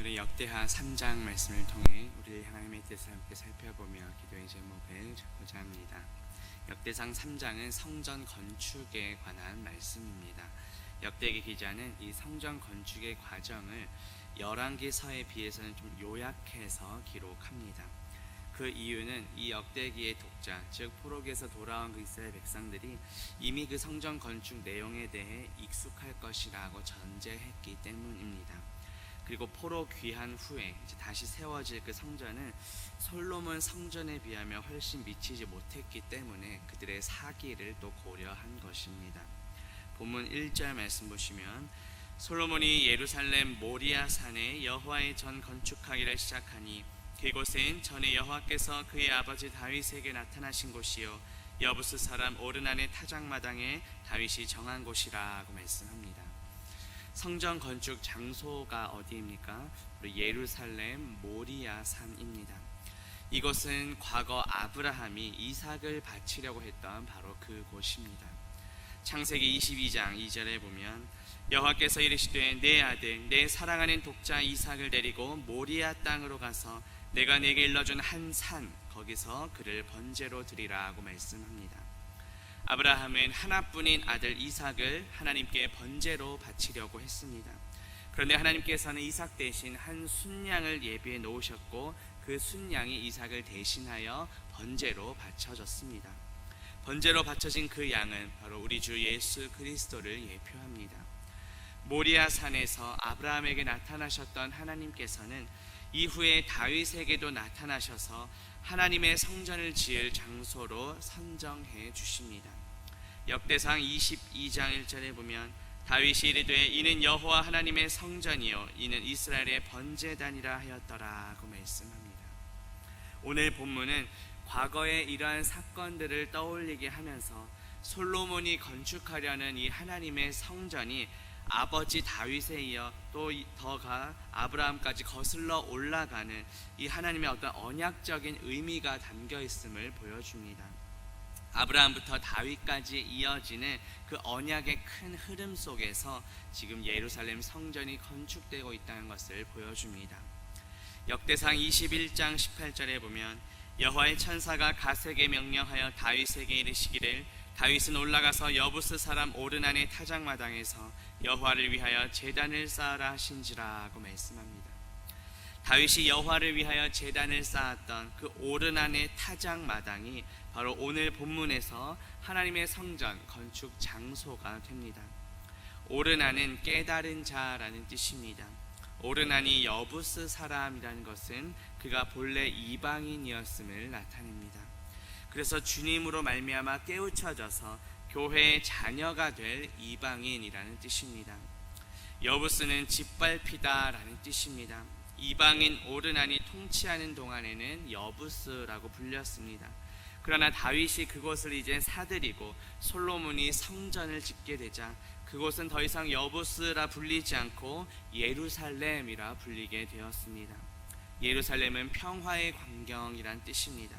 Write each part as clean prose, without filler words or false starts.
오늘은 역대하 3장 말씀을 통해 우리 하나님의 뜻을 함께 살펴보며 기도의 제목을 잡고자 합니다. 역대상 3장은 성전 건축에 관한 말씀입니다. 역대기 기자는 이 성전 건축의 과정을 열왕기서에 비해서는 좀 요약해서 기록합니다. 그 이유는 이 역대기의 독자, 즉 포로기에서 돌아온 그 이스라엘 백성들이 이미 그 성전 건축 내용에 대해 익숙할 것이라고 전제했기 때문입니다. 그리고 포로 귀환 후에 이제 다시 세워질 그 성전은 솔로몬 성전에 비하면 훨씬 미치지 못했기 때문에 그들의 사기를 또 고려한 것입니다. 본문 1절 말씀 보시면 솔로몬이 예루살렘 모리아 산에 여호와의 전 건축하기를 시작하니 그곳은 전에 여호와께서 그의 아버지 다윗에게 나타나신 곳이요 여부스 사람 오르난의 타작마당에 다윗이 정한 곳이라고 말씀합니다. 성전 건축 장소가 어디입니까? 예루살렘 모리아 산입니다. 이곳은 과거 아브라함이 이삭을 바치려고 했던 바로 그곳입니다. 창세기 22장 2절에 보면 여호와께서 이르시되 내 아들 내 사랑하는 독자 이삭을 데리고 모리아 땅으로 가서 내가 네게 일러준 한 산 거기서 그를 번제로 드리라고 말씀합니다. 아브라함은 하나뿐인 아들 이삭을 하나님께 번제로 바치려고 했습니다. 그런데 하나님께서는 이삭 대신 한 순양을 예비해 놓으셨고 그 순양이 이삭을 대신하여 번제로 바쳐졌습니다. 번제로 바쳐진 그 양은 바로 우리 주 예수 그리스도를 예표합니다. 모리아 산에서 아브라함에게 나타나셨던 하나님께서는 이후에 다윗에게도 나타나셔서 하나님의 성전을 지을 장소로 선정해 주십니다. 역대상 22장 1절에 보면 다윗이 이르되 이는 여호와 하나님의 성전이요 이는 이스라엘의 번제단이라 하였더라고 말씀합니다. 오늘 본문은 과거의 이러한 사건들을 떠올리게 하면서 솔로몬이 건축하려는 이 하나님의 성전이 아버지 다윗에 이어 또 더가 아브라함까지 거슬러 올라가는 이 하나님의 어떤 언약적인 의미가 담겨 있음을 보여줍니다. 아브라함부터 다윗까지 이어지는 그 언약의 큰 흐름 속에서 지금 예루살렘 성전이 건축되고 있다는 것을 보여줍니다. 역대상 21장 18절에 보면 여호와의 천사가 갓에게 명령하여 다윗에게 이르시기를 다윗은 올라가서 여부스 사람 오르난의 타작마당에서 여호와를 위하여 제단을 쌓으라 하신지라고 말씀합니다. 다윗이 여호와를 위하여 제단을 쌓았던 그 오르난의 타작마당이 바로 오늘 본문에서 하나님의 성전 건축 장소가 됩니다. 오르난은 깨달은 자라는 뜻입니다. 오르난이 여부스 사람이라는 것은 그가 본래 이방인이었음을 나타냅니다. 그래서 주님으로 말미암아 깨우쳐져서 교회의 자녀가 될 이방인이라는 뜻입니다. 여부스는 짓밟히다라는 뜻입니다. 이방인 오르난이 통치하는 동안에는 여부스라고 불렸습니다. 그러나 다윗이 그곳을 이제 사들이고 솔로몬이 성전을 짓게 되자 그곳은 더 이상 여부스라 불리지 않고 예루살렘이라 불리게 되었습니다. 예루살렘은 평화의 광경이란 뜻입니다.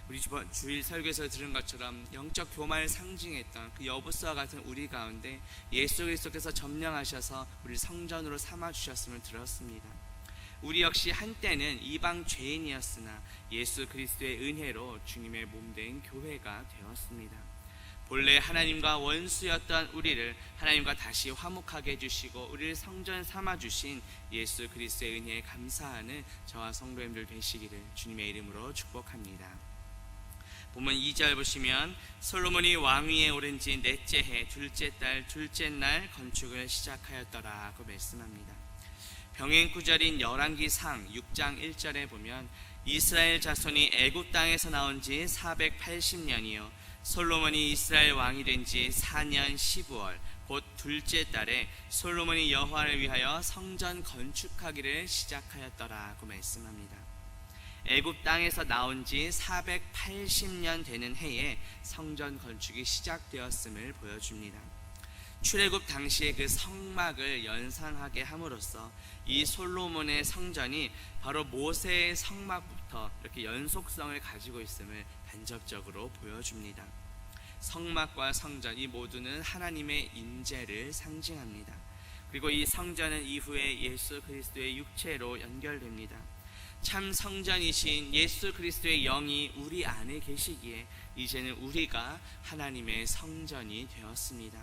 우리 주일 설교에서 들은 것처럼 영적 교만을 상징했던 그 여부스와 같은 우리 가운데 예수 그리스도께서 점령하셔서 우리 성전으로 삼아주셨음을 들었습니다. 우리 역시 한때는 이방 죄인이었으나 예수 그리스도의 은혜로 주님의 몸된 교회가 되었습니다. 본래 하나님과 원수였던 우리를 하나님과 다시 화목하게 해주시고 우리를 성전 삼아주신 예수 그리스도의 은혜에 감사하는 저와 성도님들 되시기를 주님의 이름으로 축복합니다. 본문 2절 보시면 솔로몬이 왕위에 오른 지 넷째 해 둘째 달 둘째 날 건축을 시작하였더라고 말씀합니다. 병행구절인 열왕기상 6장 1절에 보면 이스라엘 자손이 애굽 땅에서 나온 지 480년이요 솔로몬이 이스라엘 왕이 된 지 4년 15월 곧 둘째 달에 솔로몬이 여호와를 위하여 성전 건축하기를 시작하였더라고 말씀합니다. 애굽 땅에서 나온 지 480년 되는 해에 성전 건축이 시작되었음을 보여줍니다. 출애굽 당시의 그 성막을 연상하게 함으로써 이 솔로몬의 성전이 바로 모세의 성막부터 이렇게 연속성을 가지고 있음을 간접적으로 보여줍니다. 성막과 성전 이 모두는 하나님의 임재를 상징합니다. 그리고 이 성전은 이후에 예수 그리스도의 육체로 연결됩니다. 참 성전이신 예수 그리스도의 영이 우리 안에 계시기에 이제는 우리가 하나님의 성전이 되었습니다.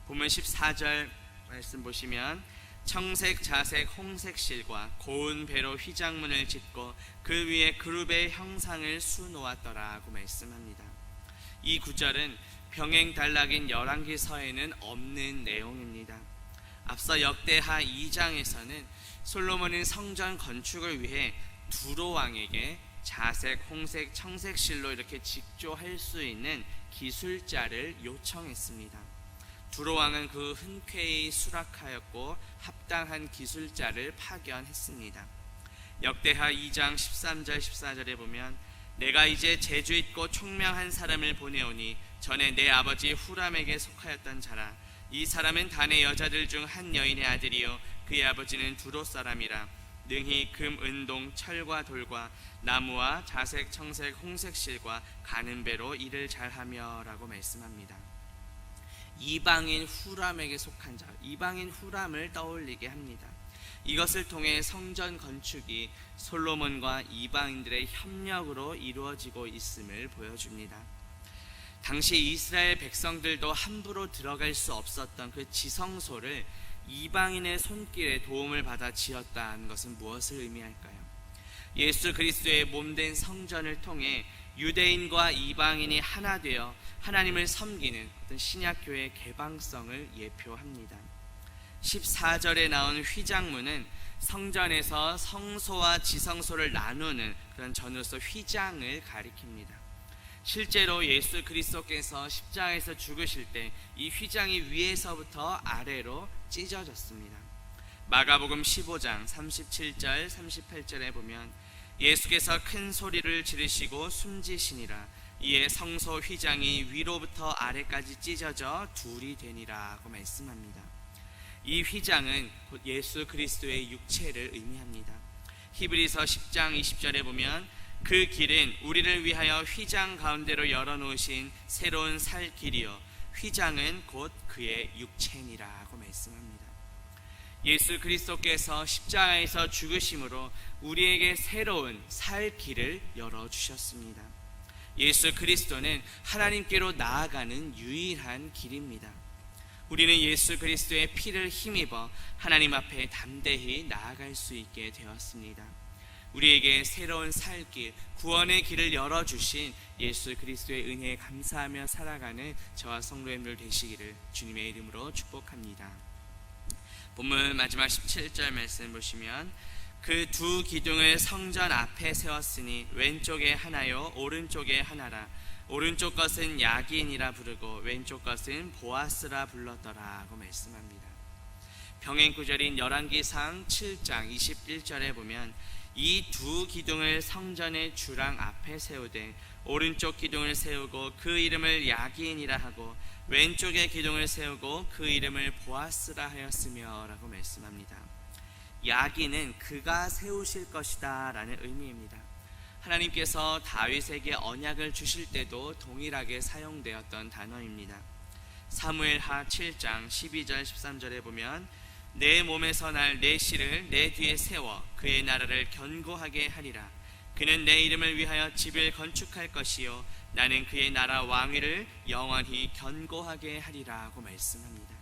본문 14절 말씀 보시면 청색, 자색, 홍색 실과 고운 배로 휘장문을 짓고 그 위에 그룹의 형상을 수놓았더라고 말씀합니다. 이 구절은 병행단락인 열왕기서에는 없는 내용입니다. 앞서 역대하 2장에서는 솔로몬은 성전 건축을 위해 두로 왕에게 자색, 홍색, 청색 실로 이렇게 직조할 수 있는 기술자를 요청했습니다. 두로 왕은 그 흔쾌히 수락하였고 합당한 기술자를 파견했습니다. 역대하 2장 13절 14절에 보면 내가 이제 재주있고 총명한 사람을 보내오니 전에 내 아버지 후람에게 속하였던 자라. 이 사람은 단의 여자들 중 한 여인의 아들이요 그의 아버지는 두로 사람이라. 능히 금, 은동, 철과 돌과 나무와 자색, 청색, 홍색 실과 가는 배로 일을 잘하며 라고 말씀합니다. 이방인 후람에게 속한 자, 이방인 후람을 떠올리게 합니다. 이것을 통해 성전 건축이 솔로몬과 이방인들의 협력으로 이루어지고 있음을 보여줍니다. 당시 이스라엘 백성들도 함부로 들어갈 수 없었던 그 지성소를 이방인의 손길에 도움을 받아 지었다는 것은 무엇을 의미할까요? 예수 그리스도의 몸된 성전을 통해 유대인과 이방인이 하나 되어 하나님을 섬기는 어떤 신약교회의 개방성을 예표합니다. 14절에 나온 휘장문은 성전에서 성소와 지성소를 나누는 그런 전으로서 휘장을 가리킵니다. 실제로 예수 그리스도께서 십자가에서 죽으실 때 이 휘장이 위에서부터 아래로 찢어졌습니다. 마가복음 15장 37절 38절에 보면 예수께서 큰 소리를 지르시고 숨지시니라. 이에 성소 휘장이 위로부터 아래까지 찢어져 둘이 되니라고 말씀합니다. 이 휘장은 곧 예수 그리스도의 육체를 의미합니다. 히브리서 10장 20절에 보면 그 길은 우리를 위하여 휘장 가운데로 열어놓으신 새로운 살 길이요 휘장은 곧 그의 육체니라고 말씀합니다. 예수 그리스도께서 십자가에서 죽으심으로 우리에게 새로운 살 길을 열어주셨습니다. 예수 그리스도는 하나님께로 나아가는 유일한 길입니다. 우리는 예수 그리스도의 피를 힘입어 하나님 앞에 담대히 나아갈 수 있게 되었습니다. 우리에게 새로운 살 길, 구원의 길을 열어주신 예수 그리스도의 은혜에 감사하며 살아가는 저와 성도님들 되시기를 주님의 이름으로 축복합니다. 본문 마지막 17절 말씀 보시면 그 두 기둥을 성전 앞에 세웠으니 왼쪽에 하나요 오른쪽에 하나라. 오른쪽 것은 야긴이라 부르고 왼쪽 것은 보아스라 불렀더라고 말씀합니다. 병행구절인 열왕기상 7장 21절에 보면 이 두 기둥을 성전의 주랑 앞에 세우되 오른쪽 기둥을 세우고 그 이름을 야긴이라 하고 왼쪽의 기둥을 세우고 그 이름을 보아스라 하였으며 라고 말씀합니다. 야긴은 그가 세우실 것이다 라는 의미입니다. 하나님께서 다윗에게 언약을 주실 때도 동일하게 사용되었던 단어입니다. 사무엘하 7장 12절 13절에 보면 내 몸에서 날 내 씨를 내 뒤에 세워 그의 나라를 견고하게 하리라. 그는 내 이름을 위하여 집을 건축할 것이요 나는 그의 나라 왕위를 영원히 견고하게 하리라고 말씀합니다.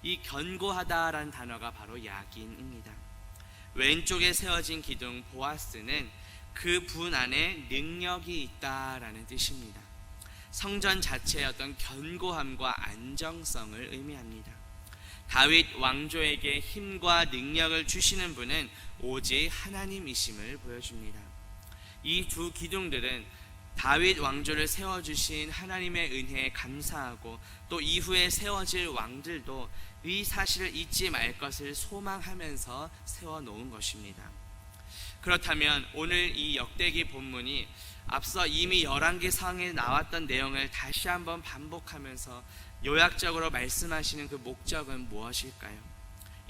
이 견고하다라는 단어가 바로 야긴입니다. 왼쪽에 세워진 기둥 보아스는 그 분 안에 능력이 있다라는 뜻입니다. 성전 자체의 어떤 견고함과 안정성을 의미합니다. 다윗 왕조에게 힘과 능력을 주시는 분은 오직 하나님이심을 보여줍니다. 이 두 기둥들은 다윗 왕조를 세워주신 하나님의 은혜에 감사하고 또 이후에 세워질 왕들도 이 사실을 잊지 말 것을 소망하면서 세워놓은 것입니다. 그렇다면 오늘 이 역대기 본문이 앞서 이미 열왕기상에 나왔던 내용을 다시 한번 반복하면서 요약적으로 말씀하시는 그 목적은 무엇일까요?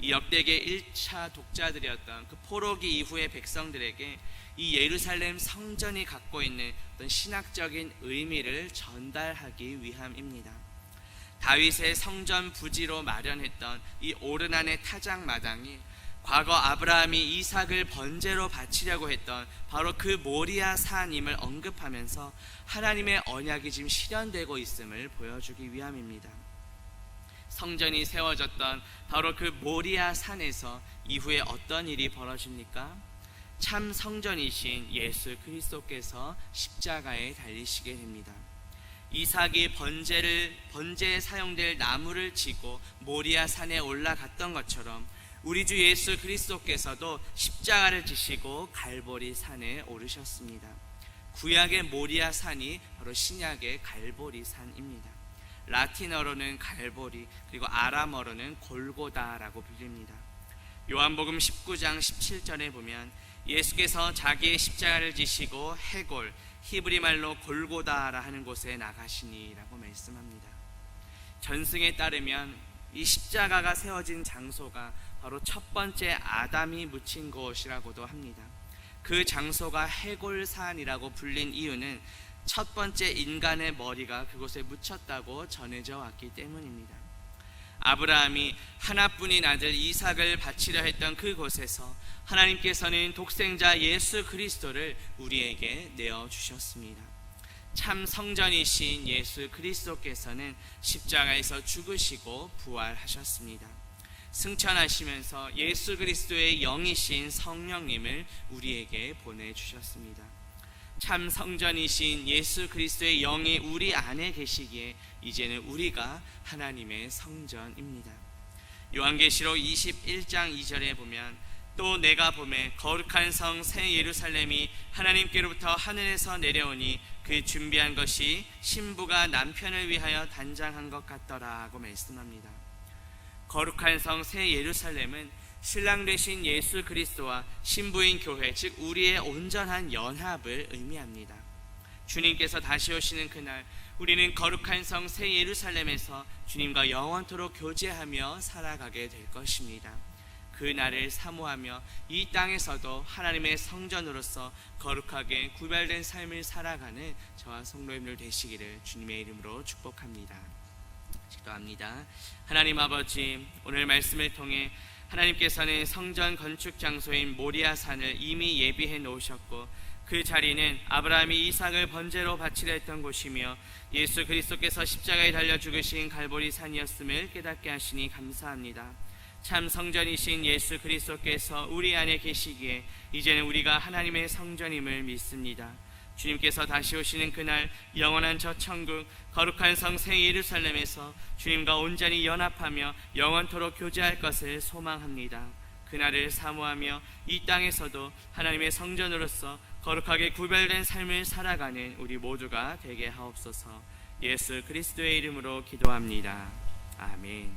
이 역대기의 1차 독자들이었던 그 포로기 이후의 백성들에게 이 예루살렘 성전이 갖고 있는 어떤 신학적인 의미를 전달하기 위함입니다. 다윗의 성전 부지로 마련했던 이 오르난의 타작마당이 과거 아브라함이 이삭을 번제로 바치려고 했던 바로 그 모리아 산임을 언급하면서 하나님의 언약이 지금 실현되고 있음을 보여주기 위함입니다. 성전이 세워졌던 바로 그 모리아 산에서 이후에 어떤 일이 벌어집니까? 참 성전이신 예수 그리스도께서 십자가에 달리시게 됩니다. 이삭이 번제에 사용될 나무를 지고 모리아 산에 올라갔던 것처럼 우리 주 예수 그리스도께서도 십자가를 지시고 갈보리 산에 오르셨습니다. 구약의 모리아 산이 바로 신약의 갈보리 산입니다. 라틴어로는 갈보리, 그리고 아람어로는 골고다라고 불립니다. 요한복음 19장 17절에 보면 예수께서 자기의 십자가를 지시고 해골, 히브리 말로 골고다라 하는 곳에 나가시니라고 말씀합니다. 전승에 따르면 이 십자가가 세워진 장소가 바로 첫 번째 아담이 묻힌 곳이라고도 합니다. 그 장소가 해골산이라고 불린 이유는 첫 번째 인간의 머리가 그곳에 묻혔다고 전해져 왔기 때문입니다. 아브라함이 하나뿐인 아들 이삭을 바치려 했던 그곳에서 하나님께서는 독생자 예수 그리스도를 우리에게 내어주셨습니다. 참 성전이신 예수 그리스도께서는 십자가에서 죽으시고 부활하셨습니다. 승천하시면서 예수 그리스도의 영이신 성령님을 우리에게 보내주셨습니다. 참 성전이신 예수 그리스도의 영이 우리 안에 계시기에 이제는 우리가 하나님의 성전입니다. 요한계시록 21장 2절에 보면 또 내가 보매 거룩한 성 새 예루살렘이 하나님께로부터 하늘에서 내려오니 그 준비한 것이 신부가 남편을 위하여 단장한 것 같더라 하고 말씀합니다. 거룩한 성 새 예루살렘은 신랑 되신 예수 그리스도와 신부인 교회, 즉 우리의 온전한 연합을 의미합니다. 주님께서 다시 오시는 그날 우리는 거룩한 성 새 예루살렘에서 주님과 영원토록 교제하며 살아가게 될 것입니다. 그 날을 사모하며 이 땅에서도 하나님의 성전으로서 거룩하게 구별된 삶을 살아가는 저와 성도님들 되시기를 주님의 이름으로 축복합니다. 기도합니다. 하나님 아버지, 오늘 말씀을 통해 하나님께서는 성전 건축 장소인 모리아 산을 이미 예비해 놓으셨고 그 자리는 아브라함이 이삭을 번제로 바치려 했던 곳이며 예수 그리스도께서 십자가에 달려 죽으신 갈보리 산이었음을 깨닫게 하시니 감사합니다. 참 성전이신 예수 그리스도께서 우리 안에 계시기에 이제는 우리가 하나님의 성전임을 믿습니다. 주님께서 다시 오시는 그날 영원한 저 천국 거룩한 성 새 예루살렘에서 주님과 온전히 연합하며 영원토록 교제할 것을 소망합니다. 그날을 사모하며 이 땅에서도 하나님의 성전으로서 거룩하게 구별된 삶을 살아가는 우리 모두가 되게 하옵소서. 예수 그리스도의 이름으로 기도합니다. 아멘.